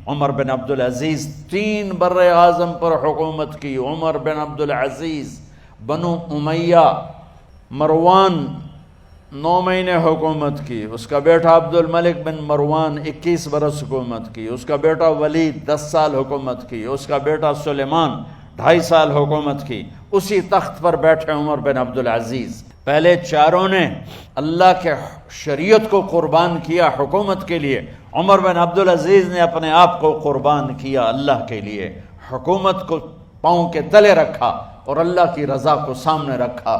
عمر بن عبدالعزیز 3 بر اعظم پر حکومت کی. عمر بن عبدالعزیز، بنو امیہ، مروان 9 مہینے حکومت کی. اس کا بیٹا عبد الملک بن مروان 21 برس حکومت کی. اس کا بیٹا ولید 10 سال حکومت کی. اس کا بیٹا سلیمان 2.5 سال حکومت کی. اسی تخت پر بیٹھے عمر بن عبدالعزیز. پہلے چاروں نے اللہ کے شریعت کو قربان کیا حکومت کے لیے. عمر بن عبدالعزیز نے اپنے آپ کو قربان کیا اللہ کے لیے. حکومت کو پاؤں کے تلے رکھا اور اللہ کی رضا کو سامنے رکھا.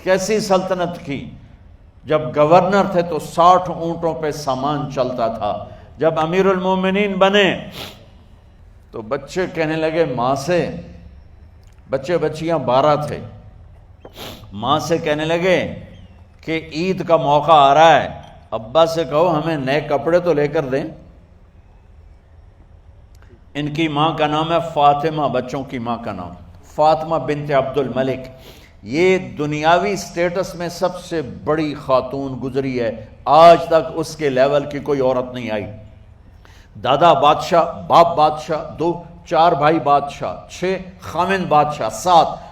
کیسی سلطنت کی؟ جب گورنر تھے تو 60 اونٹوں پہ سامان چلتا تھا. جب امیر المومنین بنے تو بچے کہنے لگے ماں سے، بچے بچیاں 12 تھے، ماں سے کہنے لگے کہ عید کا موقع آ رہا ہے، ابا سے کہو ہمیں نئے کپڑے تو لے کر دیں. ان کی ماں کا نام ہے فاطمہ، بچوں کی ماں کا نام فاطمہ بنت عبد الملک. یہ دنیاوی سٹیٹس میں سب سے بڑی خاتون گزری ہے. آج تک اس کے لیول کی کوئی عورت نہیں آئی. دادا بادشاہ، باپ بادشاہ، 4 بھائی بادشاہ، 6 خامند بادشاہ،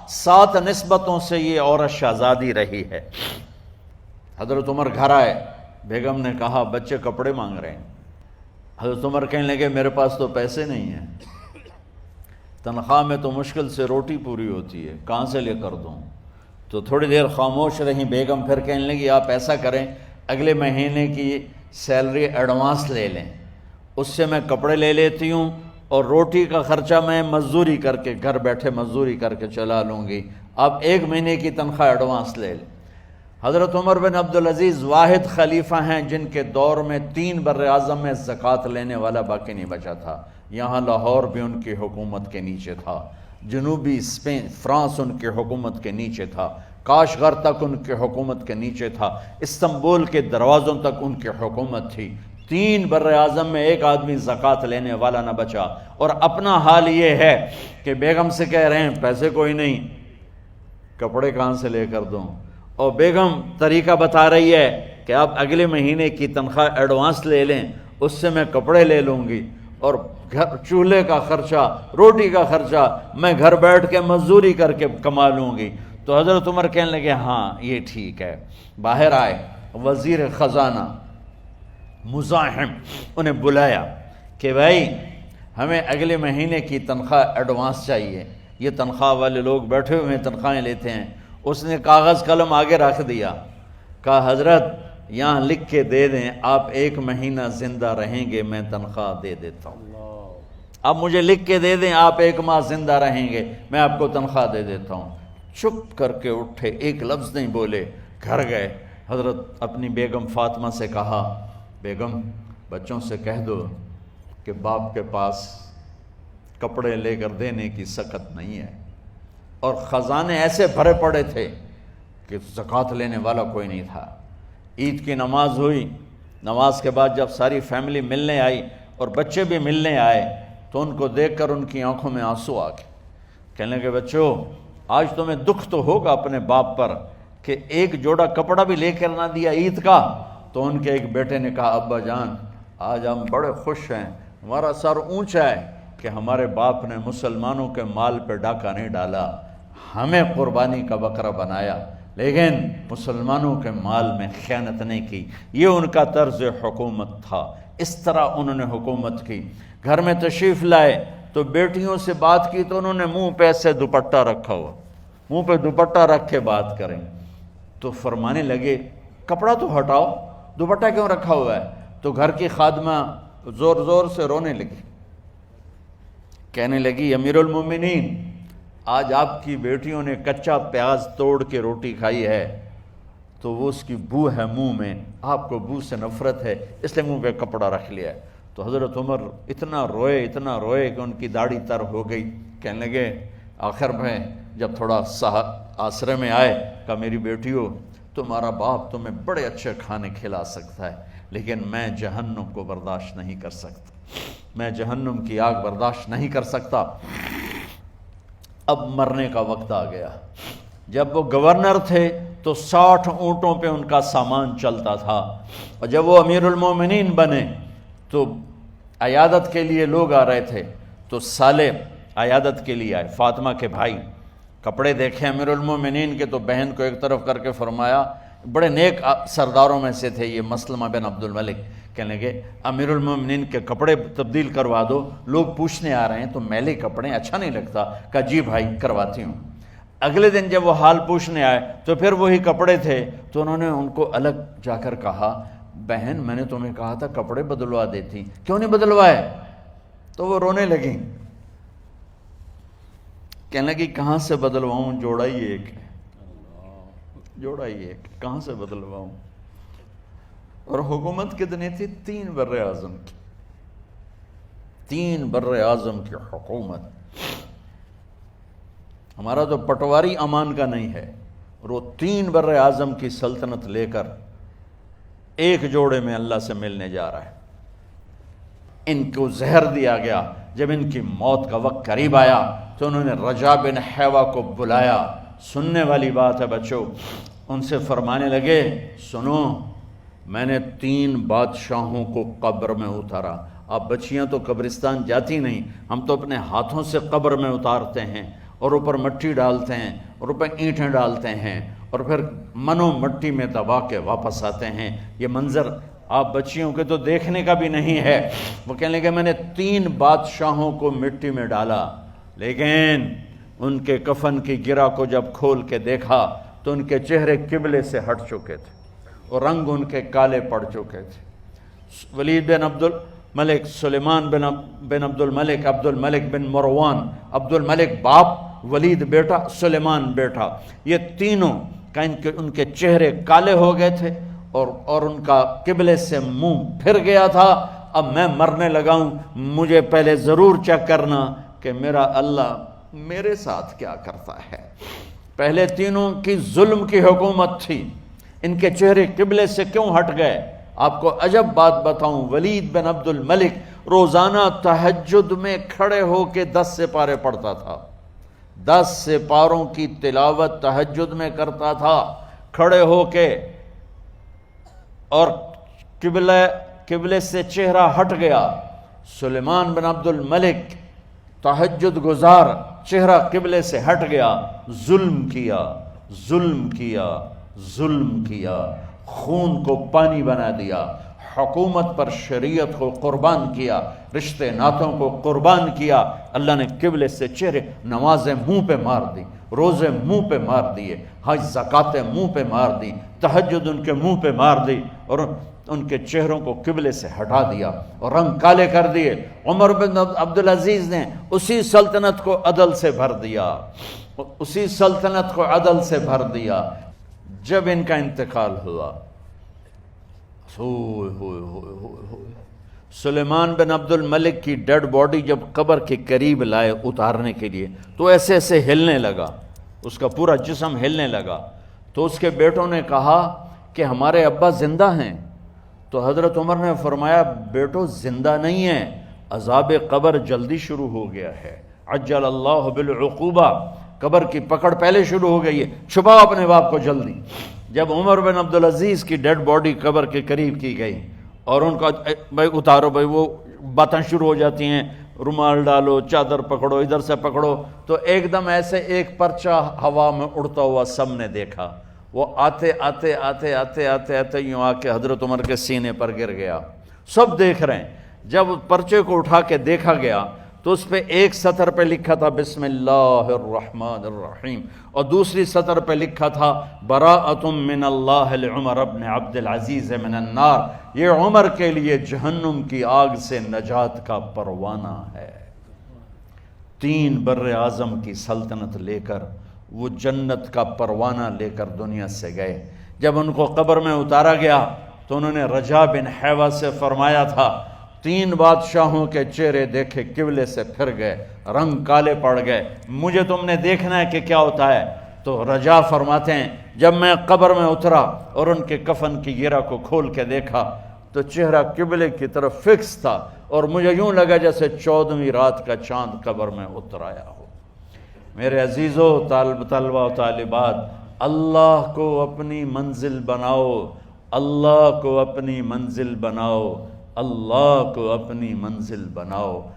7 نسبتوں سے یہ عورت شہزادی رہی ہے. حضرت عمر گھر آئے، بیگم نے کہا بچے کپڑے مانگ رہے ہیں. حضرت عمر کہنے لگے میرے پاس تو پیسے نہیں ہیں، تنخواہ میں تو مشکل سے روٹی پوری ہوتی ہے، کہاں سے لے کر دوں؟ تو تھوڑی دیر خاموش رہیں. بیگم پھر کہنے لگی آپ ایسا کریں، اگلے مہینے کی سیلری ایڈوانس لے لیں، اس سے میں کپڑے لے لیتی ہوں اور روٹی کا خرچہ میں مزدوری کر کے گھر بیٹھے مزدوری کر کے چلا لوں گی، آپ 1 مہینے کی تنخواہ ایڈوانس لے لیں. حضرت عمر بن عبدالعزیز واحد خلیفہ ہیں جن کے دور میں 3 بر اعظم میں زکوٰۃ لینے والا باقی نہیں بچا تھا. یہاں لاہور بھی ان کی حکومت کے نیچے تھا، جنوبی اسپین فرانس ان کی حکومت کے نیچے تھا، کاشغر تک ان کی حکومت کے نیچے تھا، استنبول کے دروازوں تک ان کی حکومت تھی. 3 بر اعظم میں ایک آدمی زکوٰۃ لینے والا نہ بچا. اور اپنا حال یہ ہے کہ بیگم سے کہہ رہے ہیں پیسے کوئی نہیں، کپڑے کہاں سے لے کر دوں؟ اور بیگم طریقہ بتا رہی ہے کہ آپ اگلے مہینے کی تنخواہ ایڈوانس لے لیں، اس سے میں کپڑے لے لوں گی اور چولہے کا خرچہ، روٹی کا خرچہ میں گھر بیٹھ کے مزدوری کر کے کما لوں گی. تو حضرت عمر کہنے لگے ہاں یہ ٹھیک ہے. باہر آئے وزیر خزانہ مزاحم، انہیں بلایا کہ بھائی ہمیں اگلے مہینے کی تنخواہ ایڈوانس چاہیے. یہ تنخواہ والے لوگ بیٹھے ہوئے ہیں، تنخواہیں لیتے ہیں. اس نے کاغذ قلم آگے رکھ دیا، کہا حضرت یہاں لکھ کے دے دیں آپ 1 مہینہ زندہ رہیں گے میں تنخواہ دے دیتا ہوں. اب مجھے لکھ کے دے دیں آپ 1 ماہ زندہ رہیں گے میں آپ کو تنخواہ دے دیتا ہوں. چپ کر کے اٹھے، ایک لفظ نہیں بولے، گھر گئے. حضرت اپنی بیگم فاطمہ سے کہا بیگم بچوں سے کہہ دو کہ باپ کے پاس کپڑے لے کر دینے کی سخت نہیں ہے. اور خزانے ایسے بھرے پڑے تھے کہ زکوٰۃ لینے والا کوئی نہیں تھا. عید کی نماز ہوئی، نماز کے بعد جب ساری فیملی ملنے آئی اور بچے بھی ملنے آئے تو ان کو دیکھ کر ان کی آنکھوں میں آنسو آ گئے. کہنے لگے بچوں آج تمہیں دکھ تو ہوگا اپنے باپ پر کہ ایک جوڑا کپڑا بھی لے کر نہ دیا عید کا. تو ان کے ایک بیٹے نے کہا ابا جان آج ہم بڑے خوش ہیں، ہمارا سر اونچا ہے کہ ہمارے باپ نے مسلمانوں کے مال پہ ڈاکہ نہیں ڈالا، ہمیں قربانی کا بکرا بنایا لیکن مسلمانوں کے مال میں خیانت نہیں کی. یہ ان کا طرز حکومت تھا، اس طرح انہوں نے حکومت کی. گھر میں تشریف لائے تو بیٹیوں سے بات کی تو انہوں نے منہ پہ ایسے دوپٹہ رکھا ہوا، منہ پہ دوپٹہ رکھ کے بات کریں. تو فرمانے لگے کپڑا تو ہٹاؤ، دوپٹہ کیوں رکھا ہوا ہے؟ تو گھر کی خادمہ زور زور سے رونے لگی، کہنے لگی امیر المومنین آج آپ کی بیٹیوں نے کچا پیاز توڑ کے روٹی کھائی ہے تو وہ اس کی بو ہے منہ میں، آپ کو بو سے نفرت ہے اس لیے منہ پہ کپڑا رکھ لیا ہے. تو حضرت عمر اتنا روئے کہ ان کی داڑھی تر ہو گئی. کہنے لگے آخر میں جب تھوڑا آسرے میں آئے کہا میری بیٹیوں تمہارا باپ تمہیں بڑے اچھے کھانے کھلا سکتا ہے لیکن میں جہنم کو برداشت نہیں کر سکتا، میں جہنم کی آگ برداشت نہیں کر سکتا. اب مرنے کا وقت آ گیا. جب وہ گورنر تھے تو 60 اونٹوں پہ ان کا سامان چلتا تھا، اور جب وہ امیر المومنین بنے تو عیادت کے لیے لوگ آ رہے تھے، تو سالے عیادت کے لیے آئے، فاطمہ کے بھائی، کپڑے دیکھے امیر المومنین کے، تو بہن کو ایک طرف کر کے فرمایا، بڑے نیک سرداروں میں سے تھے یہ مسلمہ بن عبد الملک، کہنے لگے امیر المومنین کے کپڑے تبدیل کروا دو، لوگ پوچھنے آ رہے ہیں تو میلے کپڑے اچھا نہیں لگتا، کہا جی بھائی کرواتی ہوں۔ اگلے دن جب وہ حال پوچھنے آئے تو پھر وہی کپڑے تھے، تو انہوں نے ان کو الگ جا کر کہا، بہن میں نے تمہیں کہا تھا کپڑے بدلوا دیتی، کیوں نہیں بدلوائے؟ تو وہ رونے لگیں، کہنے لگی کہاں سے بدلواؤں، جوڑا ہی ایک ہے، جوڑا ہی ایک، کہاں سے بدلواؤں؟ اور حکومت کتنی تھی؟ 3 بر اعظم کی، 3 بر اعظم کی حکومت۔ ہمارا تو پٹواری امان کا نہیں ہے، اور وہ 3 بر اعظم کی سلطنت لے کر ایک جوڑے میں اللہ سے ملنے جا رہا ہے۔ ان کو زہر دیا گیا، جب ان کی موت کا وقت قریب آیا تو انہوں نے رجا بن حیوہ کو بلایا، سننے والی بات ہے بچوں، ان سے فرمانے لگے سنو، میں نے 3 بادشاہوں کو قبر میں اتارا۔ اب بچیاں تو قبرستان جاتی نہیں، ہم تو اپنے ہاتھوں سے قبر میں اتارتے ہیں، اور اوپر مٹی ڈالتے ہیں، اور اوپر اینٹیں ڈالتے ہیں، اور پھر منو مٹی میں دبا کے واپس آتے ہیں۔ یہ منظر آپ بچیوں کے تو دیکھنے کا بھی نہیں ہے۔ وہ کہنے لگے میں نے 3 بادشاہوں کو مٹی میں ڈالا، لیکن ان کے کفن کی گرہ کو جب کھول کے دیکھا تو ان کے چہرے قبلے سے ہٹ چکے تھے، اور رنگ ان کے کالے پڑ چکے تھے۔ ولید بن عبد الملک، سلیمان بن عبد الملک، عبد الملک بن مروان، عبد الملک باپ، ولید بیٹا، سلیمان بیٹا، یہ تینوں کا ان کے چہرے کالے ہو گئے تھے، اور ان کا قبلے سے منہ پھر گیا تھا۔ اب میں مرنے لگا ہوں، مجھے پہلے ضرور چیک کرنا کہ میرا اللہ میرے ساتھ کیا کرتا ہے۔ پہلے تینوں کی ظلم کی حکومت تھی، ان کے چہرے قبلے سے کیوں ہٹ گئے؟ آپ کو عجب بات بتاؤں، ولید بن عبد الملک روزانہ تہجد میں کھڑے ہو کے 10 سپارے پڑھتا تھا، 10 سپاروں کی تلاوت تہجد میں کرتا تھا کھڑے ہو کے، اور قبلے سے چہرہ ہٹ گیا۔ سلیمان بن عبد الملک تہجد گزار، چہرہ قبلے سے ہٹ گیا، ظلم کیا، ظلم کیا، ظلم کیا، خون کو پانی بنا دیا، حکومت پر شریعت کو قربان کیا، رشتے ناتوں کو قربان کیا۔ اللہ نے قبلے سے چہرے، نمازیں منہ پہ مار دی، روزے منہ پہ مار دیے، حج زکاتیں منہ پہ مار دی، تہجد ان کے منہ پہ مار دی، اور ان کے چہروں کو قبلے سے ہٹا دیا اور رنگ کالے کر دیے۔ عمر بن عبدالعزیز نے اسی سلطنت کو عدل سے بھر دیا، اسی سلطنت کو عدل سے بھر دیا۔ جب ان کا انتقال ہوا، سلیمان بن عبد الملک کی ڈیڈ باڈی جب قبر کے قریب لائے اتارنے کے لیے، تو ایسے ایسے ہلنے لگا، اس کا پورا جسم ہلنے لگا۔ تو اس کے بیٹوں نے کہا کہ ہمارے ابا زندہ ہیں، تو حضرت عمر نے فرمایا بیٹو زندہ نہیں ہیں، عذاب قبر جلدی شروع ہو گیا ہے، عجل اللہ بالعقوبہ، قبر کی پکڑ پہلے شروع ہو گئی ہے، چھپاؤ اپنے باپ کو جلدی۔ جب عمر بن عبدالعزیز کی ڈیڈ باڈی قبر کے قریب کی گئی اور ان کا بھائی اتارو، بھائی وہ باتیں شروع ہو جاتی ہیں، رومال ڈالو، چادر پکڑو، ادھر سے پکڑو، تو ایک دم ایسے ایک پرچہ ہوا میں اڑتا ہوا سب نے دیکھا، وہ آتے آتے آتے آتے آتے آتے یوں آ کے حضرت عمر کے سینے پر گر گیا۔ سب دیکھ رہے ہیں۔ جب پرچے کو اٹھا کے دیکھا گیا تو اس پہ ایک سطر پہ لکھا تھا بسم اللہ الرحمن الرحیم، اور دوسری سطر پہ لکھا تھا براءۃ من اللہ لعمر بن عبد العزیز من النار، یہ عمر کے لیے جہنم کی آگ سے نجات کا پروانہ ہے۔ 3 بر اعظم کی سلطنت لے کر وہ جنت کا پروانہ لے کر دنیا سے گئے۔ جب ان کو قبر میں اتارا گیا تو انہوں نے رجا بن حیوہ سے فرمایا تھا 3 بادشاہوں کے چہرے دیکھے قبلے سے پھر گئے، رنگ کالے پڑ گئے، مجھے تم نے دیکھنا ہے کہ کیا ہوتا ہے۔ تو رجا فرماتے ہیں جب میں قبر میں اترا اور ان کے کفن کی گرہ کو کھول کے دیکھا تو چہرہ قبلے کی طرف فکس تھا، اور مجھے یوں لگا جیسے 14ویں رات کا چاند قبر میں اتر آیا ہو۔ میرے عزیزو، طلبہ و طالبات، اللہ کو اپنی منزل بناؤ، اللہ کو اپنی منزل بناؤ، اللہ کو اپنی منزل بناؤ۔